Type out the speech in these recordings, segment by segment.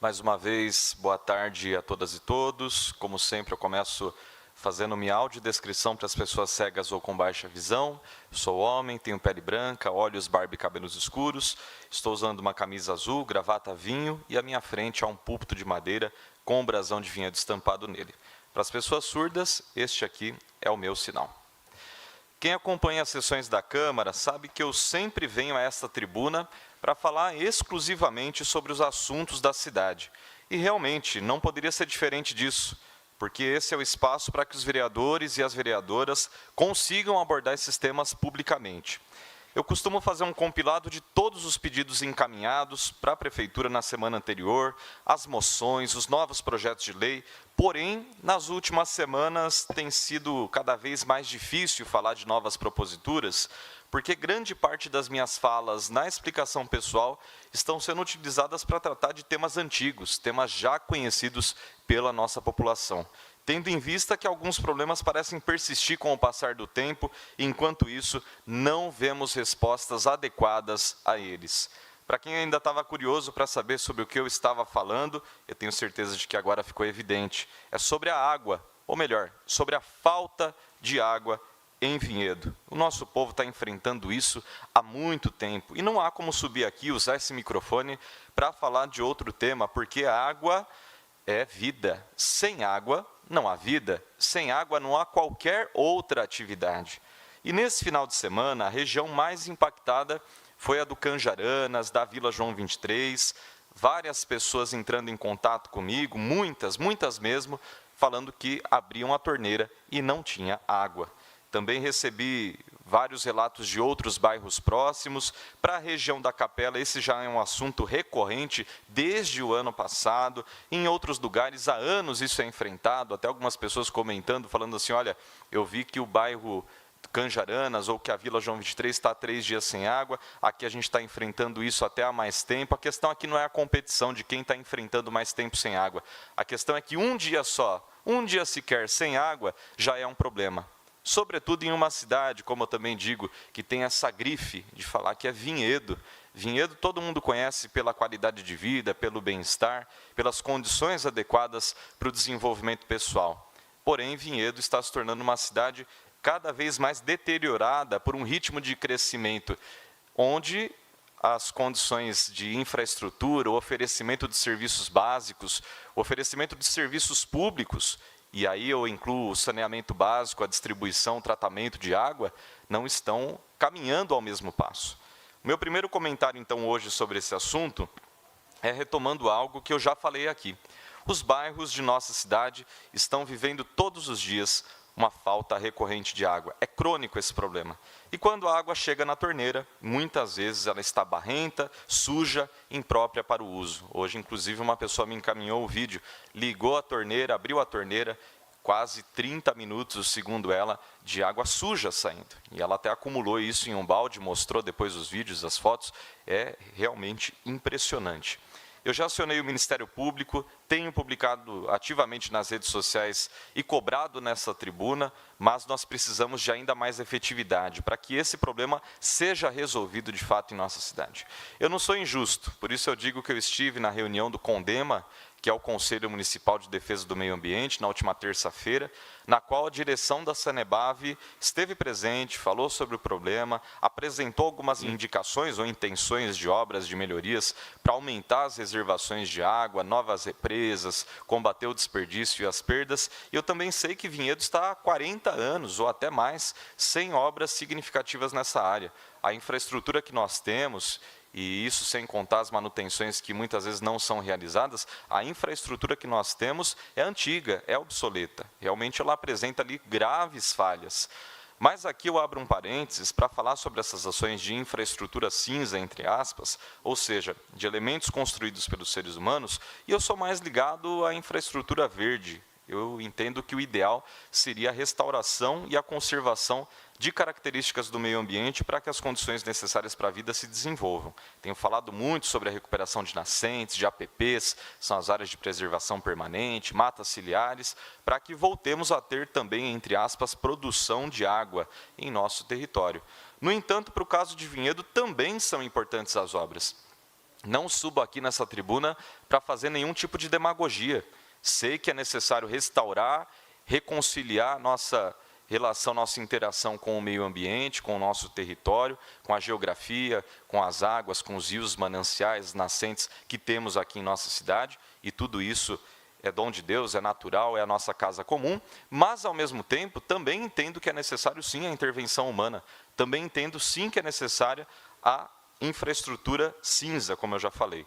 Mais uma vez, boa tarde a todas e todos. Como sempre, eu começo fazendo minha audiodescrição para as pessoas cegas ou com baixa visão. Eu sou homem, tenho pele branca, olhos, barba e cabelos escuros. Estou usando uma camisa azul, gravata vinho e à minha frente há um púlpito de madeira com um brasão de vinhedo estampado nele. Para as pessoas surdas, este aqui é o meu sinal. Quem acompanha as sessões da Câmara sabe que eu sempre venho a esta tribuna para falar exclusivamente sobre os assuntos da cidade. E realmente não poderia ser diferente disso, porque esse é o espaço para que os vereadores e as vereadoras consigam abordar esses temas publicamente. Eu costumo fazer um compilado de todos os pedidos encaminhados para a Prefeitura na semana anterior, as moções, os novos projetos de lei, porém, nas últimas semanas tem sido cada vez mais difícil falar de novas proposituras, porque grande parte das minhas falas na explicação pessoal estão sendo utilizadas para tratar de temas antigos, temas já conhecidos pela nossa população, tendo em vista que alguns problemas parecem persistir com o passar do tempo, e, enquanto isso, não vemos respostas adequadas a eles. Para quem ainda estava curioso para saber sobre o que eu estava falando, eu tenho certeza de que agora ficou evidente. É sobre a água, ou melhor, sobre a falta de água em Vinhedo. O nosso povo está enfrentando isso há muito tempo, e não há como subir aqui e usar esse microfone para falar de outro tema, porque a água é vida. Sem água não há vida, sem água não há qualquer outra atividade. E nesse final de semana, a região mais impactada foi a do Canjaranas, da Vila João 23, várias pessoas entrando em contato comigo, muitas mesmo, falando que abriam a torneira e não tinha água. Também recebi vários relatos de outros bairros próximos. Para a região da Capela, esse já é um assunto recorrente desde o ano passado. Em outros lugares, há anos isso é enfrentado, até algumas pessoas comentando, falando assim, olha, eu vi que o bairro Canjaranas ou que a Vila João 23 está há 3 dias sem água, aqui a gente está enfrentando isso até há mais tempo. A questão aqui não é a competição de quem está enfrentando mais tempo sem água. A questão é que um dia só, um dia sequer sem água, já é um problema. Sobretudo em uma cidade, como eu também digo, que tem essa grife de falar que é Vinhedo. Vinhedo todo mundo conhece pela qualidade de vida, pelo bem-estar, pelas condições adequadas para o desenvolvimento pessoal. Porém, Vinhedo está se tornando uma cidade cada vez mais deteriorada por um ritmo de crescimento, onde as condições de infraestrutura, o oferecimento de serviços básicos, o oferecimento de serviços públicos, e aí eu incluo o saneamento básico, a distribuição, o tratamento de água, não estão caminhando ao mesmo passo. O meu primeiro comentário, então, hoje sobre esse assunto é retomando algo que eu já falei aqui. Os bairros de nossa cidade estão vivendo todos os dias uma falta recorrente de água. É crônico esse problema. E quando a água chega na torneira, muitas vezes ela está barrenta, suja, imprópria para o uso. Hoje, inclusive, uma pessoa me encaminhou o vídeo, ligou a torneira, abriu a torneira, quase 30 minutos, segundo ela, de água suja saindo. E ela até acumulou isso em um balde, mostrou depois os vídeos, as fotos. É realmente impressionante. Eu já acionei o Ministério Público, tenho publicado ativamente nas redes sociais e cobrado nessa tribuna, mas nós precisamos de ainda mais efetividade para que esse problema seja resolvido de fato em nossa cidade. Eu não sou injusto, por isso eu digo que eu estive na reunião do CONDEMA, que é o Conselho Municipal de Defesa do Meio Ambiente, na última terça-feira, na qual a direção da Sanebave esteve presente, falou sobre o problema, apresentou algumas indicações ou intenções de obras de melhorias para aumentar as reservações de água, novas represas, combater o desperdício e as perdas. E eu também sei que Vinhedo está há 40 anos ou até mais sem obras significativas nessa área. A infraestrutura que nós temos, e isso sem contar as manutenções que muitas vezes não são realizadas, a infraestrutura que nós temos é antiga, é obsoleta. Realmente ela apresenta ali graves falhas. Mas aqui eu abro um parênteses para falar sobre essas ações de infraestrutura cinza, entre aspas, ou seja, de elementos construídos pelos seres humanos, e eu sou mais ligado à infraestrutura verde. Eu entendo que o ideal seria a restauração e a conservação de características do meio ambiente para que as condições necessárias para a vida se desenvolvam. Tenho falado muito sobre a recuperação de nascentes, de APPs, são as áreas de preservação permanente, matas ciliares, para que voltemos a ter também, entre aspas, produção de água em nosso território. No entanto, para o caso de Vinhedo, também são importantes as obras. não subo aqui nessa tribuna para fazer nenhum tipo de demagogia. Sei que é necessário restaurar, reconciliar nossa relação, nossa interação com o meio ambiente, com o nosso território, com a geografia, com as águas, com os rios, mananciais, nascentes que temos aqui em nossa cidade, e tudo isso é dom de Deus, é natural, é a nossa casa comum, mas, ao mesmo tempo, também entendo que é necessário, sim, a intervenção humana, também entendo, sim, que é necessária a infraestrutura cinza, como eu já falei.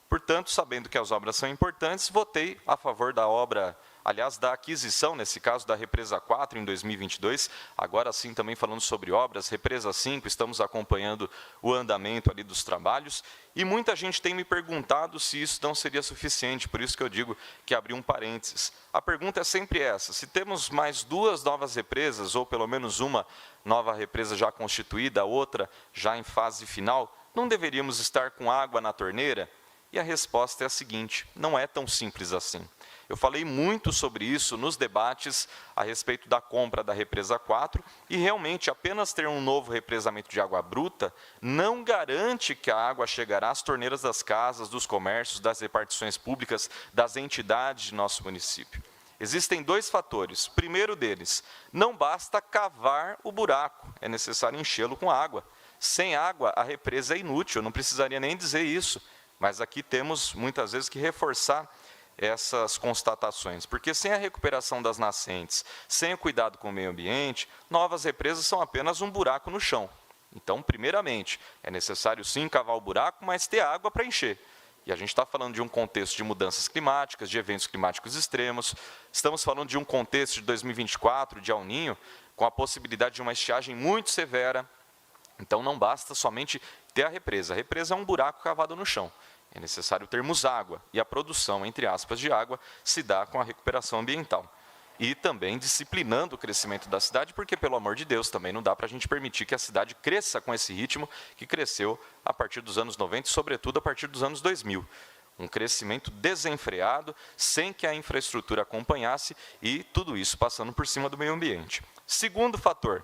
Portanto, sabendo que as obras são importantes, votei a favor da obra, aliás, da aquisição, nesse caso, da Represa 4 em 2022. Agora sim, também falando sobre obras, Represa 5, estamos acompanhando o andamento ali dos trabalhos. E muita gente tem me perguntado se isso não seria suficiente, por isso que eu digo que abri um parênteses. A pergunta é sempre essa: se temos mais 2 novas represas, ou pelo menos uma nova represa já constituída, outra já em fase final, não deveríamos estar com água na torneira? E a resposta é a seguinte: não é tão simples assim. Eu falei muito sobre isso nos debates a respeito da compra da Represa 4, e realmente apenas ter um novo represamento de água bruta não garante que a água chegará às torneiras das casas, dos comércios, das repartições públicas, das entidades de nosso município. Existem 2 fatores. O primeiro deles, não basta cavar o buraco, é necessário enchê-lo com água. Sem água, a represa é inútil, eu não precisaria nem dizer isso. Mas aqui temos, muitas vezes, que reforçar essas constatações, porque sem a recuperação das nascentes, sem o cuidado com o meio ambiente, novas represas são apenas um buraco no chão. Então, primeiramente, é necessário sim cavar o buraco, mas ter água para encher. E a gente está falando de um contexto de mudanças climáticas, de eventos climáticos extremos, estamos falando de um contexto de 2024, de El Niño, com a possibilidade de uma estiagem muito severa. Então, não basta somente ter a represa é um buraco cavado no chão. É necessário termos água, e a produção, entre aspas, de água se dá com a recuperação ambiental. E também disciplinando o crescimento da cidade, porque, pelo amor de Deus, também não dá para a gente permitir que a cidade cresça com esse ritmo que cresceu a partir dos anos 90 e, sobretudo, a partir dos anos 2000. Um crescimento desenfreado, sem que a infraestrutura acompanhasse, e tudo isso passando por cima do meio ambiente. Segundo fator,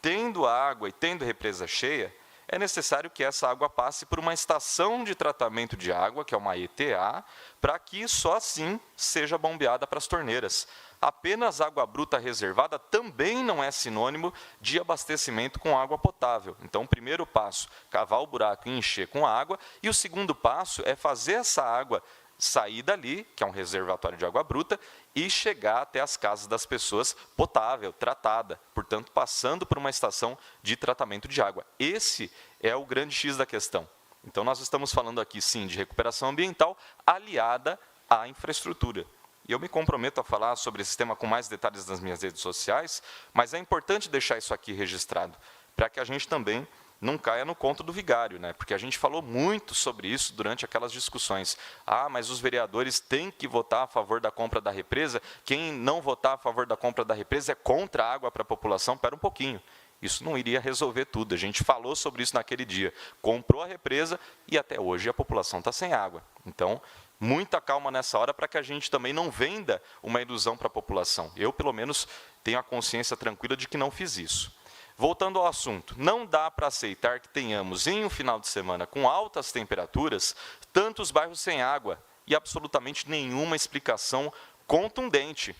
tendo água e tendo represa cheia, é necessário que essa água passe por uma estação de tratamento de água, que é uma ETA, para que só assim seja bombeada para as torneiras. Apenas água bruta reservada também não é sinônimo de abastecimento com água potável. Então, o primeiro passo, cavar o buraco e encher com água, e o segundo passo é fazer essa água sair dali, que é um reservatório de água bruta, e chegar até as casas das pessoas potável, tratada, portanto, passando por uma estação de tratamento de água. Esse é o grande X da questão. Então, nós estamos falando aqui, sim, de recuperação ambiental aliada à infraestrutura. E eu me comprometo a falar sobre esse tema com mais detalhes nas minhas redes sociais, mas é importante deixar isso aqui registrado, para que a gente também não caia no conto do vigário, né? Porque a gente falou muito sobre isso durante aquelas discussões. Ah, mas os vereadores têm que votar a favor da compra da represa, quem não votar a favor da compra da represa é contra a água para a população. Espera um pouquinho, isso não iria resolver tudo. A gente falou sobre isso naquele dia, comprou a represa e até hoje a população está sem água. Então, muita calma nessa hora para que a gente também não venda uma ilusão para a população. Eu, pelo menos, tenho a consciência tranquila de que não fiz isso. Voltando ao assunto, não dá para aceitar que tenhamos, em um final de semana com altas temperaturas, tantos bairros sem água e absolutamente nenhuma explicação contundente.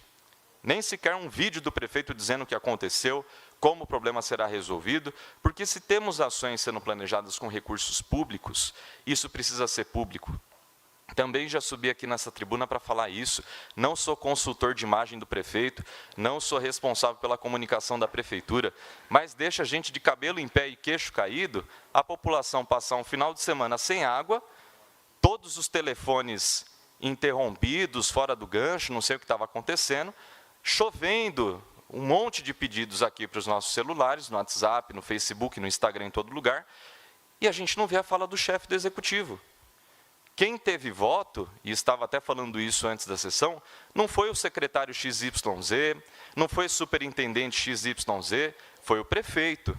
Nem sequer um vídeo do prefeito dizendo o que aconteceu, como o problema será resolvido, porque se temos ações sendo planejadas com recursos públicos, isso precisa ser público. Também já subi aqui nessa tribuna para falar isso, não sou consultor de imagem do prefeito, não sou responsável pela comunicação da prefeitura, mas deixa a gente de cabelo em pé e queixo caído, a população passar um final de semana sem água, todos os telefones interrompidos, fora do gancho, não sei o que estava acontecendo, chovendo, um monte de pedidos aqui para os nossos celulares, no WhatsApp, no Facebook, no Instagram, em todo lugar, e a gente não vê a fala do chefe do executivo. Quem teve voto, e estava até falando isso antes da sessão, não foi o secretário XYZ, não foi o superintendente XYZ, foi o prefeito.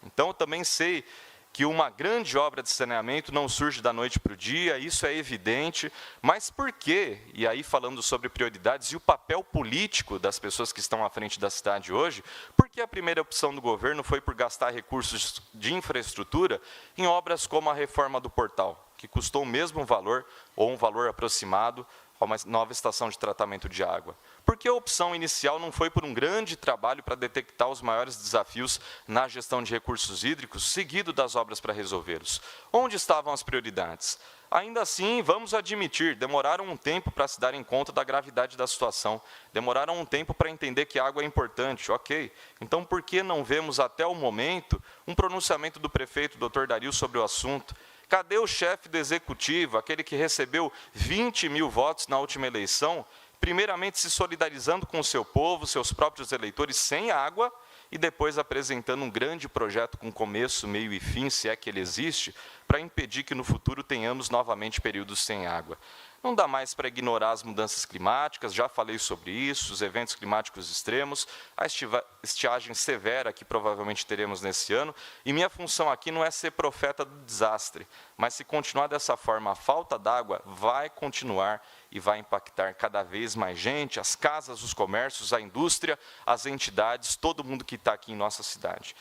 Então, eu também sei que uma grande obra de saneamento não surge da noite para o dia, isso é evidente, mas por quê? E aí, falando sobre prioridades e o papel político das pessoas que estão à frente da cidade hoje, por que a primeira opção do governo foi por gastar recursos de infraestrutura em obras como a reforma do portal? que custou o mesmo valor ou um valor aproximado a uma nova estação de tratamento de água? Porque a opção inicial não foi por um grande trabalho para detectar os maiores desafios na gestão de recursos hídricos, seguido das obras para resolvê-los? Onde estavam as prioridades? Ainda assim, vamos admitir, demoraram um tempo para se darem conta da gravidade da situação, demoraram um tempo para entender que a água é importante, ok. Então, por que não vemos até o momento um pronunciamento do prefeito, Dr. Dario, sobre o assunto? Cadê o chefe do executivo, aquele que recebeu 20 mil votos na última eleição, primeiramente se solidarizando com o seu povo, seus próprios eleitores, sem água, e depois apresentando um grande projeto com começo, meio e fim, se é que ele existe, para impedir que no futuro tenhamos novamente períodos sem água? Não dá mais para ignorar as mudanças climáticas, já falei sobre isso, os eventos climáticos extremos, a estiagem severa que provavelmente teremos nesse ano, e minha função aqui não é ser profeta do desastre, mas se continuar dessa forma, a falta d'água vai continuar e vai impactar cada vez mais gente, as casas, os comércios, a indústria, as entidades, todo mundo que está aqui em nossa cidade.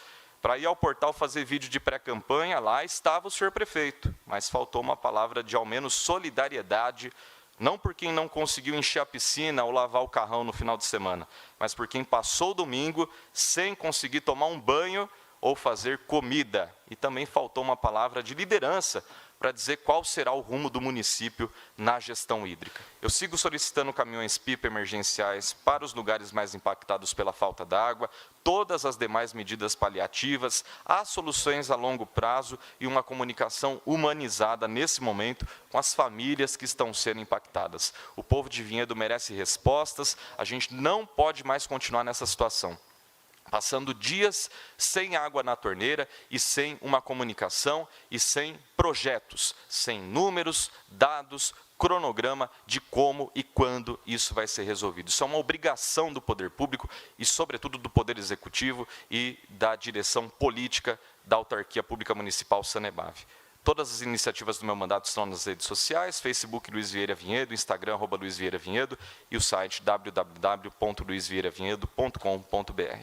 Para ir ao portal fazer vídeo de pré-campanha, lá estava o senhor prefeito, mas faltou uma palavra de ao menos solidariedade, não por quem não conseguiu encher a piscina ou lavar o carrão no final de semana, mas por quem passou o domingo sem conseguir tomar um banho ou fazer comida. E também faltou uma palavra de liderança para dizer qual será o rumo do município na gestão hídrica. Eu sigo solicitando caminhões-pipa emergenciais para os lugares mais impactados pela falta d'água, todas as demais medidas paliativas, há soluções a longo prazo e uma comunicação humanizada nesse momento com as famílias que estão sendo impactadas. O povo de Vinhedo merece respostas, a gente não pode mais continuar nessa situação, passando dias sem água na torneira e sem uma comunicação e sem projetos, sem números, dados, cronograma de como e quando isso vai ser resolvido. Isso é uma obrigação do poder público e, sobretudo, do poder executivo e da direção política da autarquia pública municipal Sanebave. Todas as iniciativas do meu mandato estão nas redes sociais, Facebook Luiz Vieira Vinhedo, Instagram @Luiz Vieira Vinhedo e o site www.luizvieravinhedo.com.br.